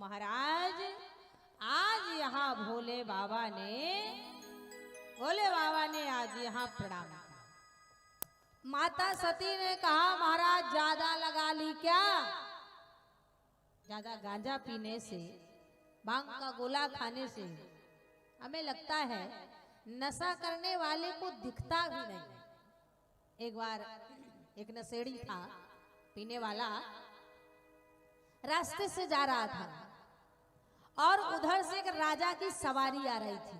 महाराज आज यहाँ भोले बाबा ने आज यहाँ प्रणाम किया। माता सती ने कहा महाराज ज्यादा लगा ली क्या? ज्यादा गांजा पीने से, भांग का गोला खाने से हमें लगता है नशा करने वाले को दिखता भी नहीं। एक बार एक नशेड़ी था, पीने वाला, रास्ते से जा रहा था और उधर से एक राजा की सवारी आ रही थी।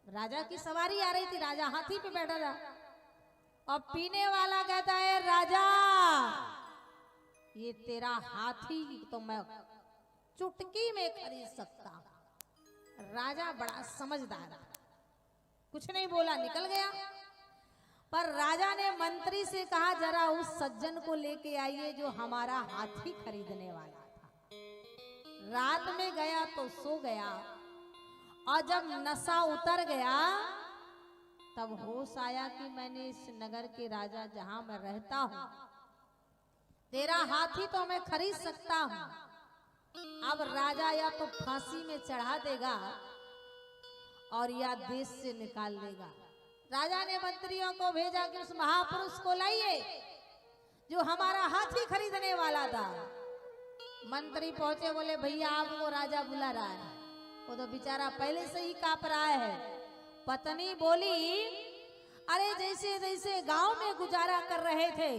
राजा की सवारी आ रही थी, राजा हाथी पे बैठा था और पीने वाला कहता है राजा ये तेरा हाथी तो मैं चुटकी में खरीद सकता हूं। राजा बड़ा समझदार, कुछ नहीं बोला, निकल गया। पर राजा ने मंत्री से कहा जरा उस सज्जन को लेके आइए जो हमारा हाथी खरीदने वाला था। रात में गया तो सो गया और जब नशा उतर गया तब होश आया कि मैंने इस नगर के राजा जहां मैं रहता हूं, तेरा हाथी तो मैं खरीद सकता हूं। अब राजा या तो फांसी में चढ़ा देगा और या देश से निकाल देगा। राजा ने मंत्रियों को भेजा कि उस महापुरुष को लाइए जो हमारा हाथी खरीदने वाला था। मंत्री पहुंचे, बोले भैया आपको राजा बुला रहा है। वो तो बेचारा पहले से ही कांप रहा है। पत्नी बोली अरे जैसे जैसे गांव में गुजारा कर रहे थे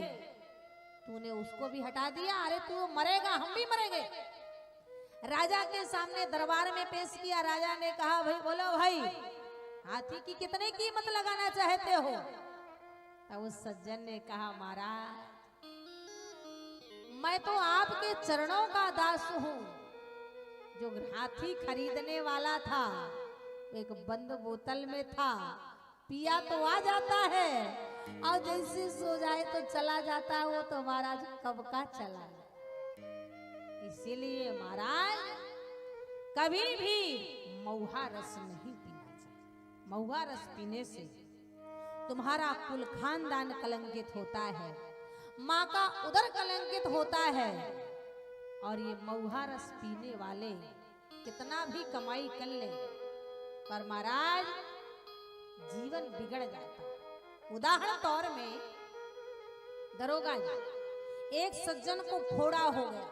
तूने उसको भी हटा दिया, अरे तू मरेगा हम भी मरेंगे। राजा के सामने दरबार में पेश किया। राजा ने कहा भाई बोलो भाई हाथी की कितने कीमत लगाना चाहते हो? तब उस सज्जन ने कहा महाराज मैं तो आपके चरणों का दास हूं। जो हाथी खरीदने वाला था एक बंद बोतल में था, पिया तो आ जाता है और जैसे सो जाए तो चला जाता है। वो तो महाराज कब का चला जाए। इसीलिए महाराज कभी भी महुआ रस नहीं पीना चाहिए। महुआ रस पीने से तुम्हारा कुल खानदान कलंकित होता है, माँ का उदर कलंकित होता है। और ये महुआ रस पीने वाले कितना भी कमाई कर ले पर महाराज जीवन बिगड़ जाता है। उदाहरण तौर में दरोगा जी, एक सज्जन को फोड़ा हो गया,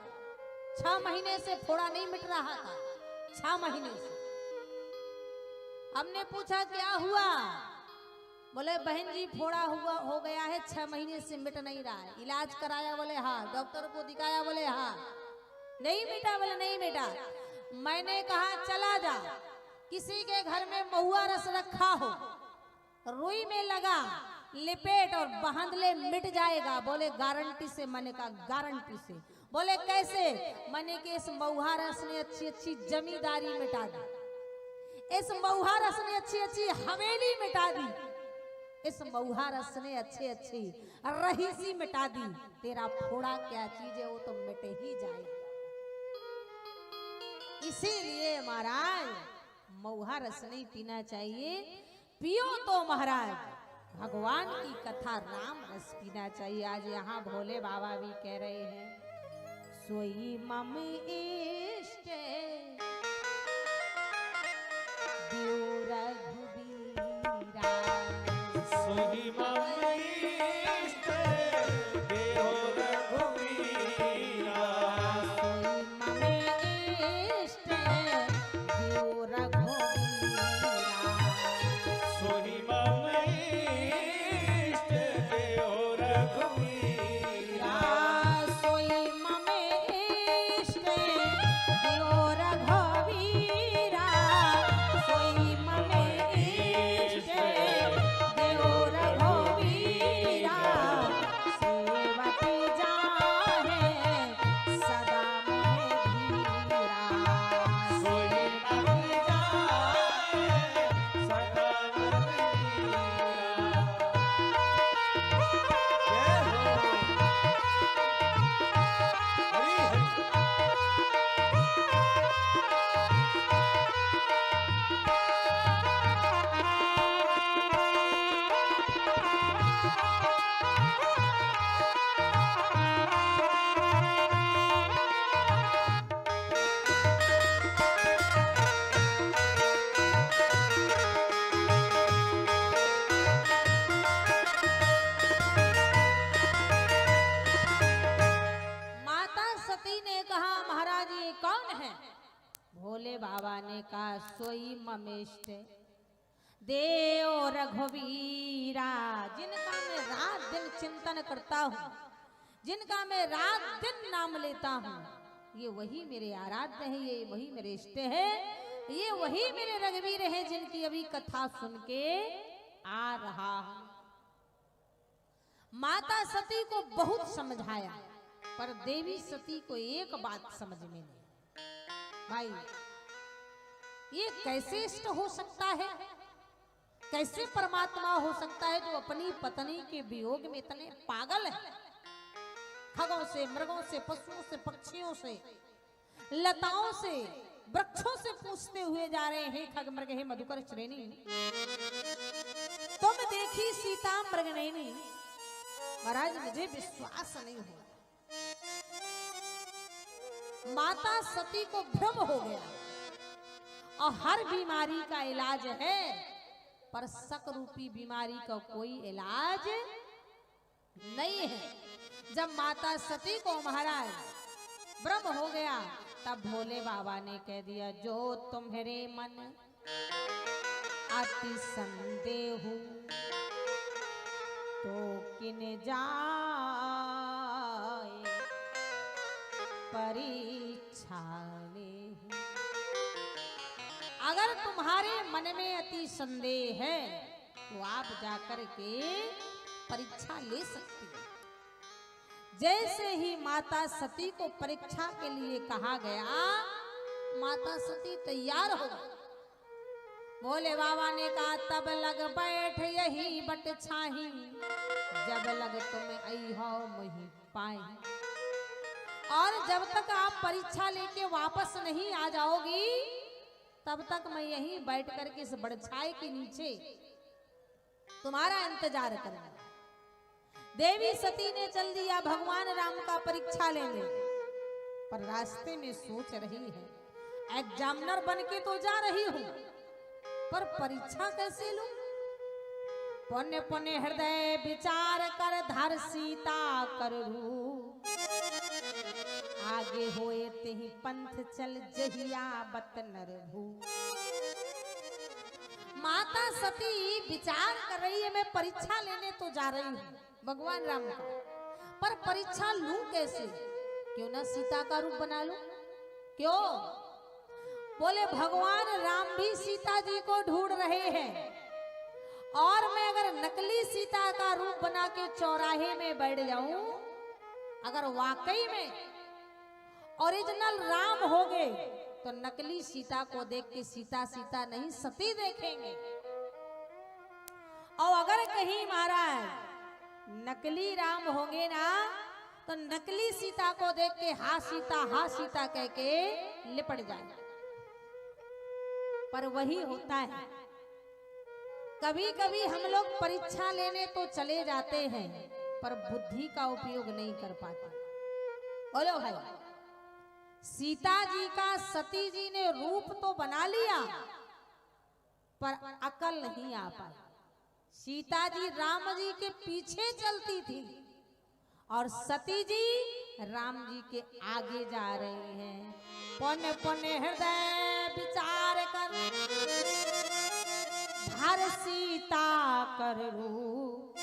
6 महीने से फोड़ा नहीं मिट रहा था, 6 महीने से। हमने पूछा क्या हुआ? बोले बहन जी फोड़ा हुआ हो गया है, 6 महीने से मिट नहीं रहा है। इलाज कराया? बोले हाँ। डॉक्टर को दिखाया? बोले हाँ। नहीं मिटा? बोले नहीं मिटा। मैंने कहा चला जा, किसी के घर में महुआ रस रखा हो, रुई में लगा, लिपेट और बांध ले, मिट जाएगा। बोले गारंटी से। मैंने कहा गारंटी से? बोले कैसे? मैंने कि इस महुआ रस ने अच्छी अच्छी जमींदारी मिटा दी, इस महुआ रस ने अच्छी अच्छी हवेली मिटा दी, इस महुआ रस ने अच्छी अच्छी रहीसी मिटा दी। तेरा फोड़ा क्या चीज है, वो तो मिटे ही जाएगा। इसीलिए महाराज महुआ रस नहीं पीना चाहिए। पियो तो महाराज भगवान की कथा राम रस पीना चाहिए। आज यहाँ भोले बाबा भी कह रहे हैं सोई मम इष्ट दियो रघुबीरा, सोई मम इष्ट दियो रघुबीरा, सोई मम इष्ट दियो रघुबीरा, सोई मम इष्ट दियो रघुबीरा, सोई मम इष्ट कौन है? भोले बाबा ने कहा सोई ममेष्ट देव रघुवीरा, जिनका मैं रात दिन चिंतन करता हूँ, जिनका मैं रात दिन नाम लेता हूँ, ये वही मेरे आराध्य है, ये वही मेरे इष्ट है, ये वही मेरे रघुवीर है, जिनकी अभी कथा सुन के आ रहा हूं। माता सती को बहुत समझाया, पर देवी सती को एक बात समझ में नहीं। भाई ये कैसे इष्ट हो सकता है, कैसे परमात्मा हो सकता है जो अपनी पत्नी के वियोग में इतने पागल है? खगों से, मृगों से, पशुओं से, पक्षियों से, लताओं से, वृक्षों से पूछते हुए जा रहे हैं, खग मृग हे मधुकर श्रेणी, तुम देखी सीता मृगनयनी। महाराज मुझे विश्वास नहीं हुआ। माता सती को भ्रम हो गया, और हर बीमारी का इलाज है, पर शक रूपी बीमारी का कोई इलाज नहीं है। जब माता सती को महाराज भ्रम हो गया, तब भोले बाबा ने कह दिया जो तुम्हारे मन अति संदेह तो किन जाए परीक्षा ले। अगर तुम्हारे मन में अति संदेह है तो आप जाकर के परीक्षा ले सकती हैं। जैसे ही माता सती को परीक्षा के लिए कहा गया, माता सती तैयार हो गई। भोले बाबा ने कहा तब लग बैठ यही बट छाही, जब लग तुम आई हो मुहि पाई। और जब तक आप परीक्षा लेके वापस नहीं आ जाओगी, तब तक मैं यहीं बैठ करके इस बड़छाई के नीचे तुम्हारा इंतजार करूंगा। देवी सती ने चल दिया भगवान राम का परीक्षा लेने, पर रास्ते में सोच रही है एग्जामिनर बन के तो जा रही हूं, पर परीक्षा कैसे लूं? पुण्य पुण्य हृदय विचार कर धर सीता कर रूप, आगे होए तेहि पंथ चल जहिया बत नर भू। माता सती विचार कर रही है, मैं परीक्षा लेने तो जा रही हूं भगवान राम का, पर परीक्षा लूं कैसे? क्यों ना सीता का रूप बना लूं? क्यों? बोले भगवान राम भी सीता जी को ढूंढ रहे हैं, और मैं अगर नकली सीता का रूप बना के चौराहे में बैठ जाऊं, अगर वाकई में ओरिजिनल राम हो गए तो नकली सीता को देख के सीता सीता नहीं सती देखेंगे। और अगर कहीं महाराज नकली राम होंगे ना, तो नकली सीता को देख के हा सीता कह के लिपट जाए। पर वही होता है, कभी कभी हम लोग परीक्षा लेने तो चले जाते हैं, पर बुद्धि का उपयोग नहीं कर पाते। बोलो भाई, सीता जी का सती जी ने रूप तो बना लिया, पर अकल नहीं आ पाई। सीता जी राम जी के पीछे चलती थी, और सती जी राम जी के आगे जा रही हैं। पुण्य पुण्य हृदय विचार कर धर सीता कर रूप,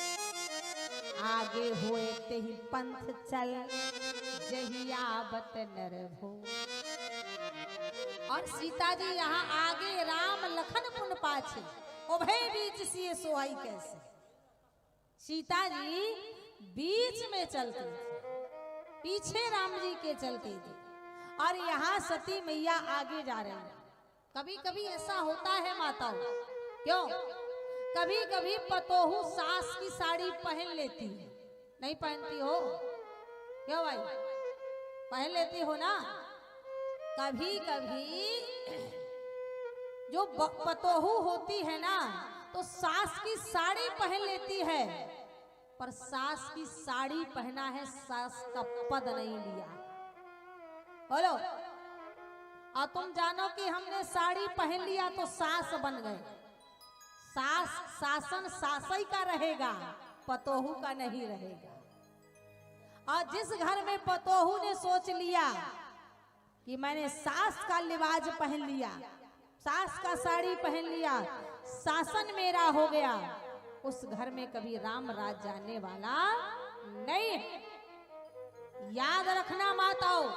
आगे होए तेहि पंथ चल जहिया बत नर भो। और सीता जी यहाँ आगे राम लखन पुन पाछे, उभय बीच सिए सोहाई कैसे। सीता जी बीच में चलती थी, पीछे राम जी के चलती थी, और यहाँ सती मैया आगे जा रही है। कभी कभी ऐसा होता है माताओं, क्यों? कभी कभी पतोहू सास की साड़ी पहन लेती है, नहीं पहनती हो? क्यों भाई, पहन लेती हो ना? कभी कभी जो पतोहू होती है ना, तो सास की साड़ी पहन लेती है, पर सास की साड़ी पहना है, सास का पद नहीं लिया। बोलो, और तुम जानो कि हमने साड़ी पहन लिया तो सास बन गए। सास शासन सासई का रहेगा, पतोहू का नहीं रहेगा। और जिस घर में पतोहू ने सोच लिया कि मैंने सास का लिबाज पहन लिया, सास का साड़ी पहन लिया, शासन मेरा हो गया, उस घर में कभी राम राज जाने वाला नहीं है। याद रखना माताओं,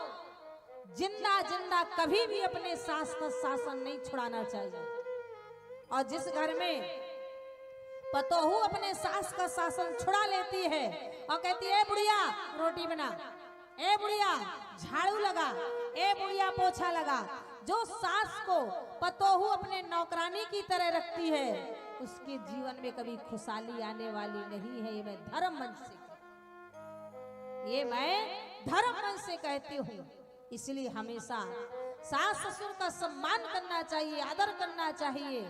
जिंदा जिंदा कभी भी अपने सास का शासन नहीं छुड़ाना चाहिए। और जिस घर में पतोहू अपने सास का शासन छुड़ा लेती है और कहती है, ए बुढ़िया रोटी बना, ए बुढ़िया झाड़ू लगा, ए बुढ़िया पोछा लगा, जो सास को पतोहू अपने नौकरानी की तरह रखती है, उसके जीवन में कभी खुशहाली आने वाली नहीं है। ये मैं धर्म मन से कहती हूँ। इसलिए हमेशा सास ससुर का सम्मान करना चाहिए, आदर करना चाहिए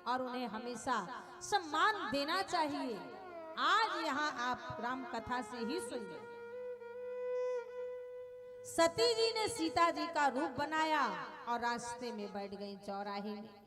और उन्हें हमेशा सम्मान देना चाहिए। आज यहाँ आप राम कथा से ही सुनिए। सती जी ने सीता जी का रूप बनाया और रास्ते में बैठ गई चौराहे में।